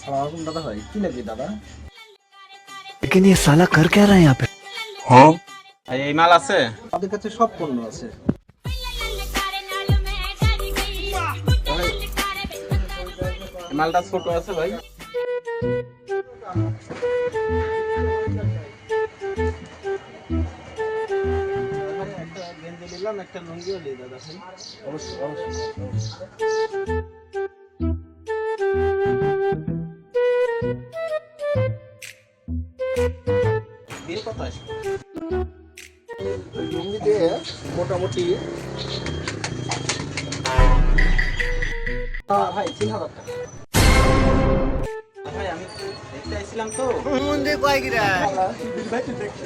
আসসালামু দাদা ভাই, কি লাগবে দাদা? लेकिन ये साला कर क्या रहा है यहाँ पे? ভাই এই মাল আছে? আমাদের কাছে সব পণ্য আছে। ভাই, এই মালটা ছোট আছে ভাই। একটা গেঞ্জি নিলাম, একটা লুঙ্গিও নিই দাদা ভাই। অবশ্যই অবশ্যই। বিল কত আসবে? লুঙ্গি দিয়ে মোটামুটি ভাই 3000 টাকা। ভাই আমি দেখতে আইছিলাম তো। मुंडे पाएगी रे। ভাই তুই দেখছিস?